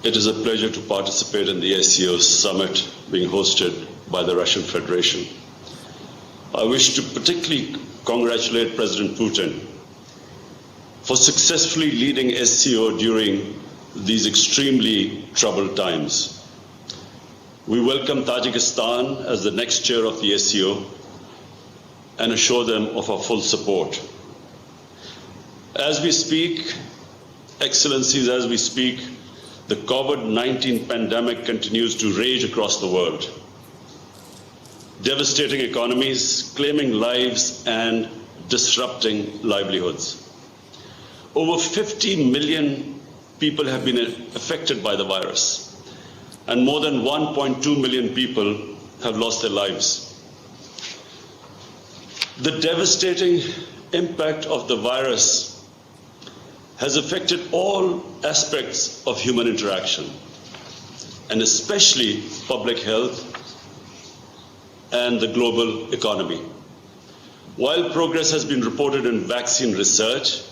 it is a pleasure to participate in the SCO summit being hosted by the Russian Federation. I wish to particularly congratulate President Putin for successfully leading SCO during these extremely troubled times. We welcome Tajikistan as the next chair of the SCO and assure them of our full support. As we speak, Excellencies, as we speak, the COVID-19 pandemic continues to rage across the world, devastating economies, claiming lives, and disrupting livelihoods. Over 50 million people have been affected by the virus, and more than 1.2 million people have lost their lives. The devastating impact of the virus has affected all aspects of human interaction, and especially public health and the global economy. While progress has been reported in vaccine research,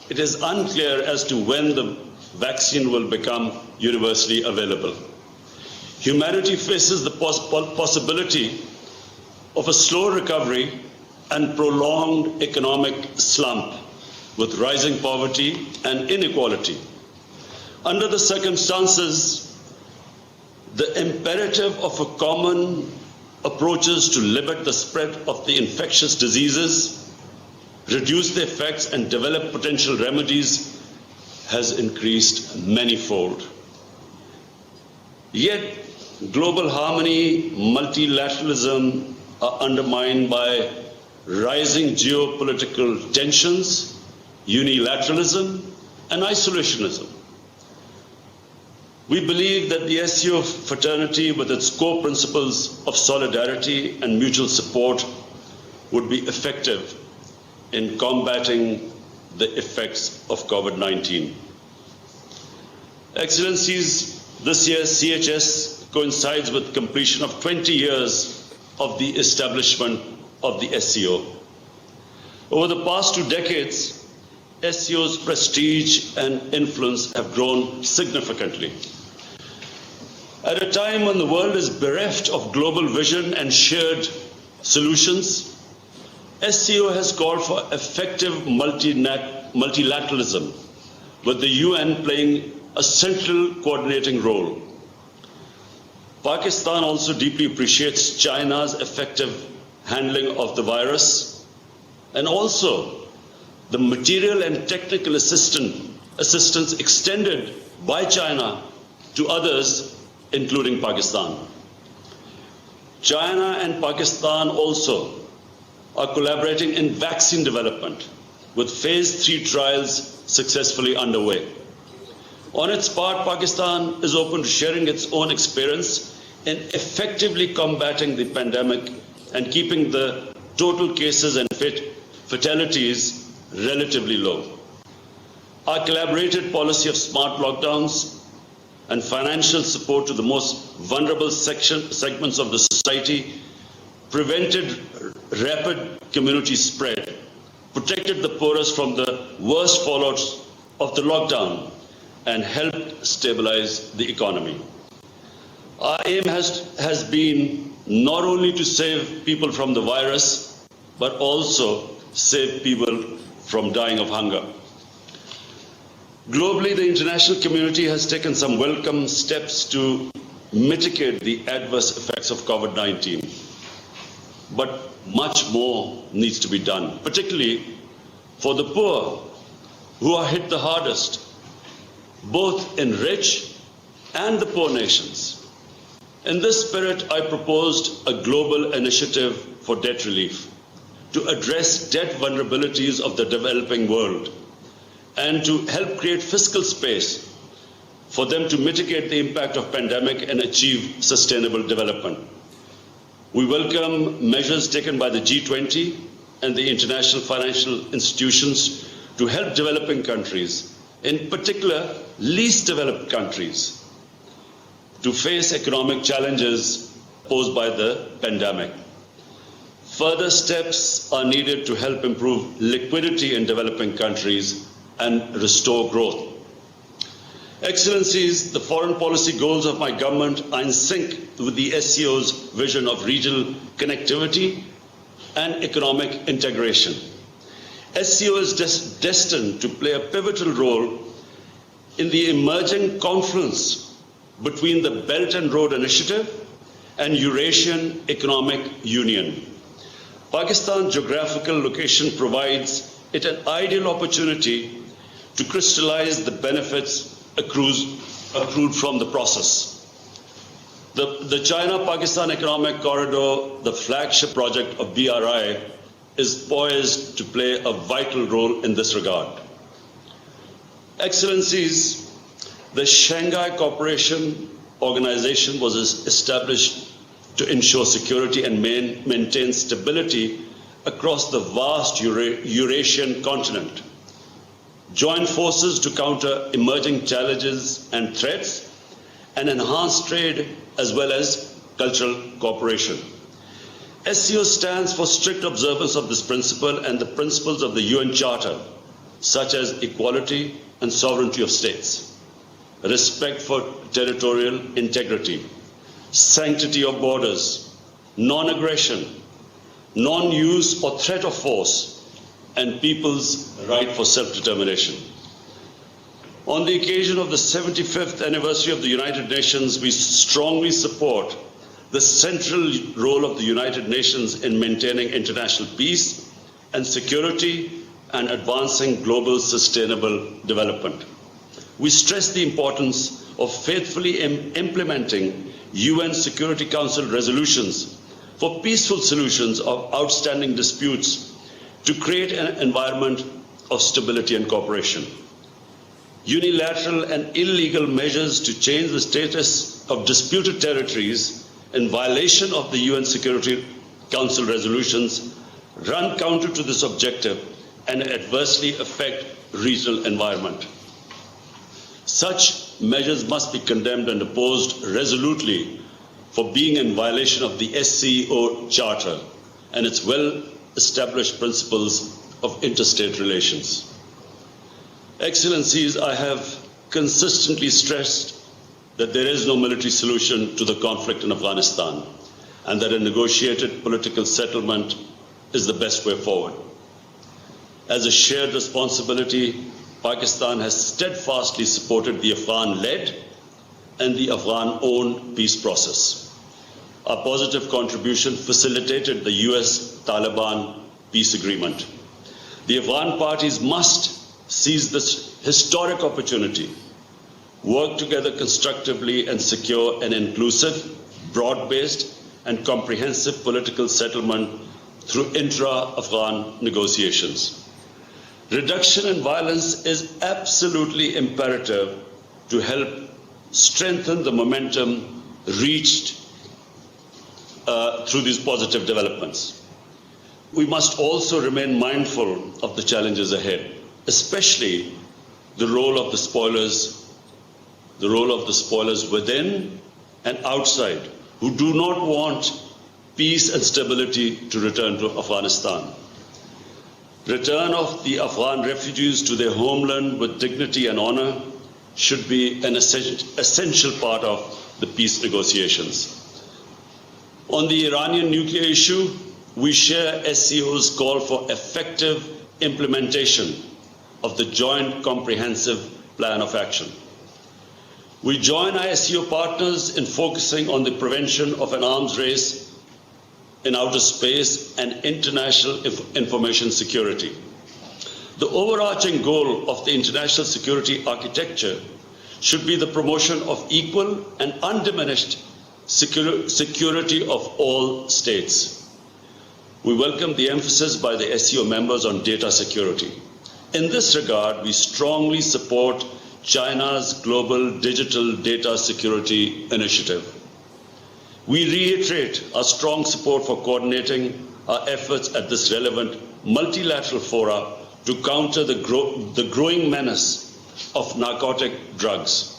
it is unclear as to when the vaccine will become universally available. Humanity faces the possibility of a slow recovery and prolonged economic slump, with rising poverty and inequality. Under the circumstances, the imperative of a common approaches to limit the spread of the infectious diseases, reduce the effects, and develop potential remedies has increased manyfold. Yet, global harmony, multilateralism are undermined by rising geopolitical tensions, unilateralism, and isolationism. We believe that the SCO fraternity, with its core principles of solidarity and mutual support, would be effective in combating the effects of COVID-19. Excellencies, this year's CHS coincides with completion of 20 years of the establishment of the SCO. Over the past 2 decades, SCO's prestige and influence have grown significantly. At a time when the world is bereft of global vision and shared solutions, SCO has called for effective multilateralism, with the UN playing a central coordinating role. Pakistan also deeply appreciates China's effective handling of the virus, and also the material and technical assistance extended by China to others, including Pakistan. China and Pakistan also are collaborating in vaccine development, with phase 3 trials successfully underway. On its part, Pakistan is open to sharing its own experience in effectively combating the pandemic and keeping the total cases and fatalities relatively low. Our collaborated policy of smart lockdowns and financial support to the most vulnerable segments of the society prevented rapid community spread, protected the poorest from the worst fallouts of the lockdown, and helped stabilize the economy. Our aim has been not only to save people from the virus, but also save people from dying of hunger. Globally, the international community has taken some welcome steps to mitigate the adverse effects of COVID-19. But much more needs to be done, particularly for the poor, who are hit the hardest, both in rich and the poor nations. In this spirit, I proposed a global initiative for debt relief to address debt vulnerabilities of the developing world and to help create fiscal space for them to mitigate the impact of pandemic and achieve sustainable development. We welcome measures taken by the G20 and the international financial institutions to help developing countries, in particular least developed countries, to face economic challenges posed by the pandemic. Further steps are needed to help improve liquidity in developing countries and restore growth. Excellencies, the foreign policy goals of my government are in sync with the SCO's vision of regional connectivity and economic integration. SCO is destined to play a pivotal role in the emerging confluence between the Belt and Road Initiative and Eurasian Economic Union. Pakistan's geographical location provides it an ideal opportunity to crystallize the benefits accrued from the process. The China-Pakistan Economic Corridor, the flagship project of BRI, is poised to play a vital role in this regard. Excellencies, the Shanghai Cooperation Organization was established to ensure security and maintain stability across the vast Eurasian continent. Join forces to counter emerging challenges and threats, and enhance trade as well as cultural cooperation. SCO stands for strict observance of this principle and the principles of the UN Charter, such as equality and sovereignty of states, respect for territorial integrity, sanctity of borders, non-aggression, non-use or threat of force, and people's right for self-determination. On the occasion of the 75th anniversary of the United Nations, we strongly support the central role of the United Nations in maintaining international peace and security and advancing global sustainable development. We stress the importance of faithfully implementing UN Security Council resolutions for peaceful solutions of outstanding disputes to create an environment of stability and cooperation. Unilateral and illegal measures to change the status of disputed territories in violation of the UN Security Council resolutions run counter to this objective and adversely affect regional environment. Such measures must be condemned and opposed resolutely for being in violation of the SCO Charter and its well-established principles of interstate relations. Excellencies, I have consistently stressed that there is no military solution to the conflict in Afghanistan and that a negotiated political settlement is the best way forward. As a shared responsibility, Pakistan has steadfastly supported the Afghan-led and the Afghan-owned peace process. Our positive contribution facilitated the US-Taliban peace agreement. The Afghan parties must seize this historic opportunity, work together constructively and secure an inclusive, broad-based and comprehensive political settlement through intra-Afghan negotiations. Reduction in violence is absolutely imperative to help strengthen the momentum reached through these positive developments. We must also remain mindful of the challenges ahead, especially the role of the spoilers within and outside who do not want peace and stability to return to Afghanistan. Return of the Afghan refugees to their homeland with dignity and honor should be an essential part of the peace negotiations. On the Iranian nuclear issue, we share SCO's call for effective implementation of the Joint Comprehensive Plan of Action. We join our SCO partners in focusing on the prevention of an arms race in outer space and international information security. The overarching goal of the international security architecture should be the promotion of equal and undiminished security of all states. We welcome the emphasis by the SCO members on data security. In this regard, we strongly support China's Global Digital Data Security Initiative. We reiterate our strong support for coordinating our efforts at this relevant multilateral fora to counter the growing menace of narcotic drugs.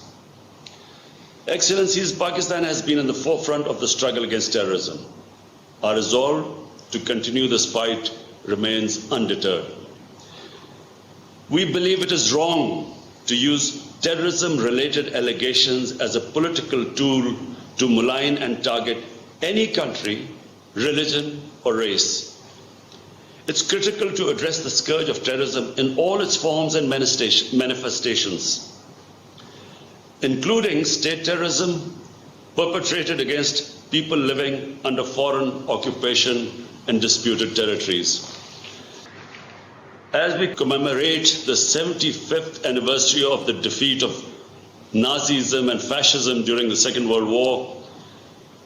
Excellencies, Pakistan has been in the forefront of the struggle against terrorism. Our resolve to continue this fight remains undeterred. We believe it is wrong to use terrorism-related allegations as a political tool to malign and target any country, religion, or race. It's critical to address the scourge of terrorism in all its forms and manifestations, including state terrorism perpetrated against people living under foreign occupation in disputed territories. As we commemorate the 75th anniversary of the defeat of Nazism and fascism during the Second World War,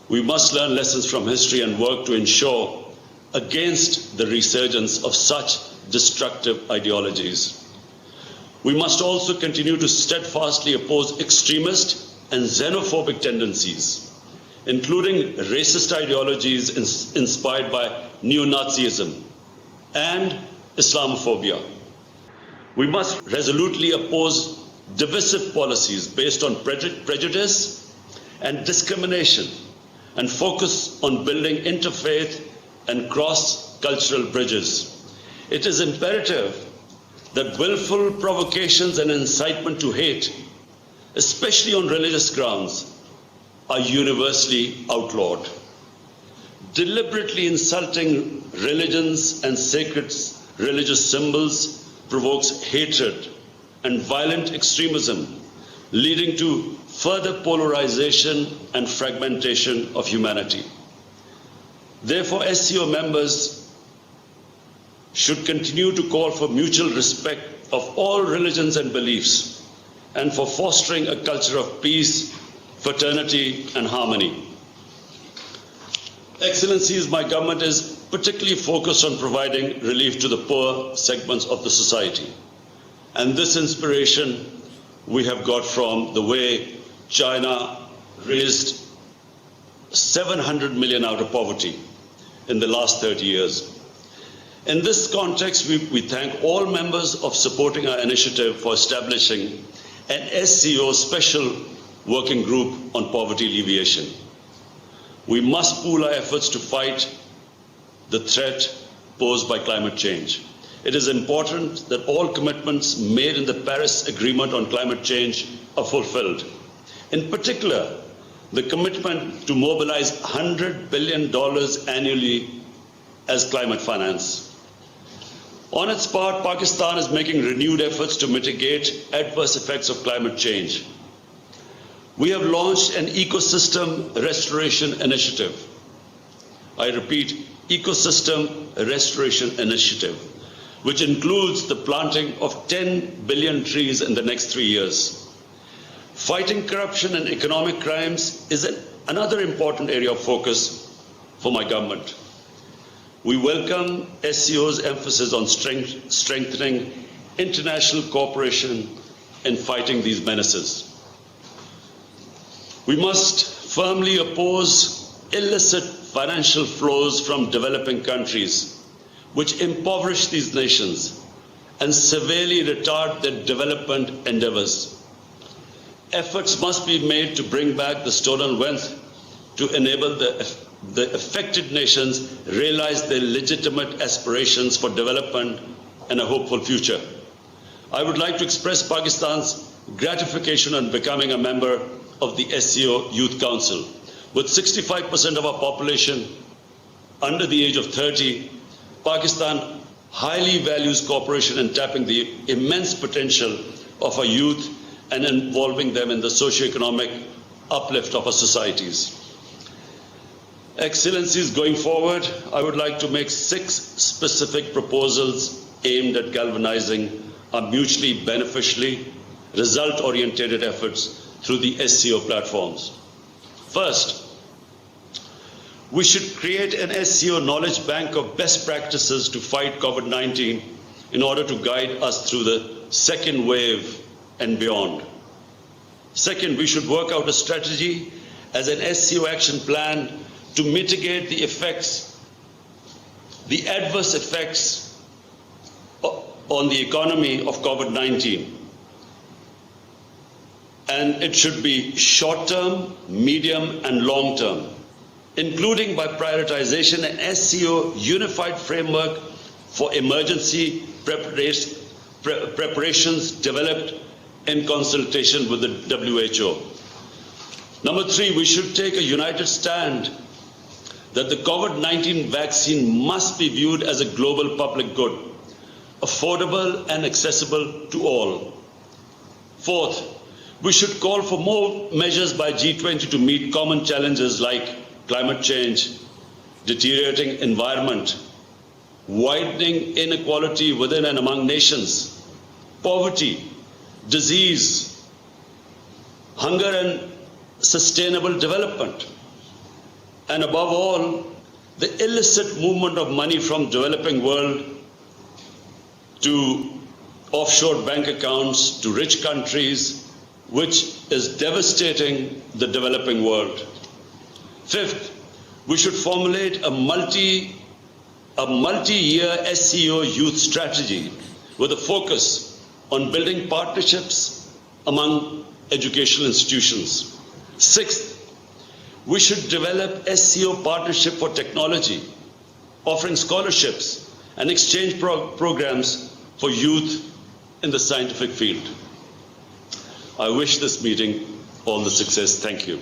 we must learn lessons from history and work to ensure against the resurgence of such destructive ideologies. We must also continue to steadfastly oppose extremist and xenophobic tendencies, including racist ideologies inspired by neo-Nazism and Islamophobia. We must resolutely oppose divisive policies based on prejudice and discrimination and focus on building interfaith and cross-cultural bridges. It is imperative that willful provocations and incitement to hate, especially on religious grounds, are universally outlawed. Deliberately insulting religions and sacred religious symbols provokes hatred and violent extremism, leading to further polarization and fragmentation of humanity. Therefore, SCO members should continue to call for mutual respect of all religions and beliefs and for fostering a culture of peace, fraternity, and harmony. Excellencies, my government is particularly focused on providing relief to the poor segments of the society. And this inspiration we have got from the way China raised 700 million out of poverty in the last 30 years. In this context, we thank all members of supporting our initiative for establishing an SCO special working group on poverty alleviation. We must pool our efforts to fight the threat posed by climate change. It is important that all commitments made in the Paris Agreement on climate change are fulfilled. In particular, the commitment to mobilize $100 billion annually as climate finance. On its part, Pakistan is making renewed efforts to mitigate adverse effects of climate change. We have launched an ecosystem restoration initiative. I repeat, ecosystem restoration initiative, which includes the planting of 10 billion trees in the next 3 years. Fighting corruption and economic crimes is another important area of focus for my government. We welcome SCO's emphasis on strengthening international cooperation in fighting these menaces. We must firmly oppose illicit financial flows from developing countries, which impoverish these nations and severely retard their development endeavors. Efforts must be made to bring back the stolen wealth to enable the affected nations realize their legitimate aspirations for development and a hopeful future. I would like to express Pakistan's gratification on becoming a member of the SCO Youth Council. With 65% of our population under the age of 30, Pakistan highly values cooperation in tapping the immense potential of our youth and involving them in the socio-economic uplift of our societies. Excellencies, going forward, I would like to make 6 specific proposals aimed at galvanizing our mutually beneficially, result-oriented efforts through the SCO platforms. First, we should create an SCO knowledge bank of best practices to fight COVID-19 in order to guide us through the second wave and beyond. Second, we should work out a strategy as an SCO action plan to mitigate the adverse effects on the economy of COVID-19. And it should be short-term, medium, and long-term, including by prioritization an SCO unified framework for emergency preparations developed in consultation with the WHO. Number three, we should take a united stand that the COVID-19 vaccine must be viewed as a global public good, affordable and accessible to all. Fourth, we should call for more measures by G20 to meet common challenges like climate change, deteriorating environment, widening inequality within and among nations, poverty, disease, hunger and sustainable development, and above all, the illicit movement of money from developing world to offshore bank accounts to rich countries, which is devastating the developing world. Fifth, we should formulate a multi-year SCO youth strategy with a focus on building partnerships among educational institutions. Sixth, we should develop SCO partnership for technology, offering scholarships and exchange programs for youth in the scientific field. I wish this meeting all the success. Thank you.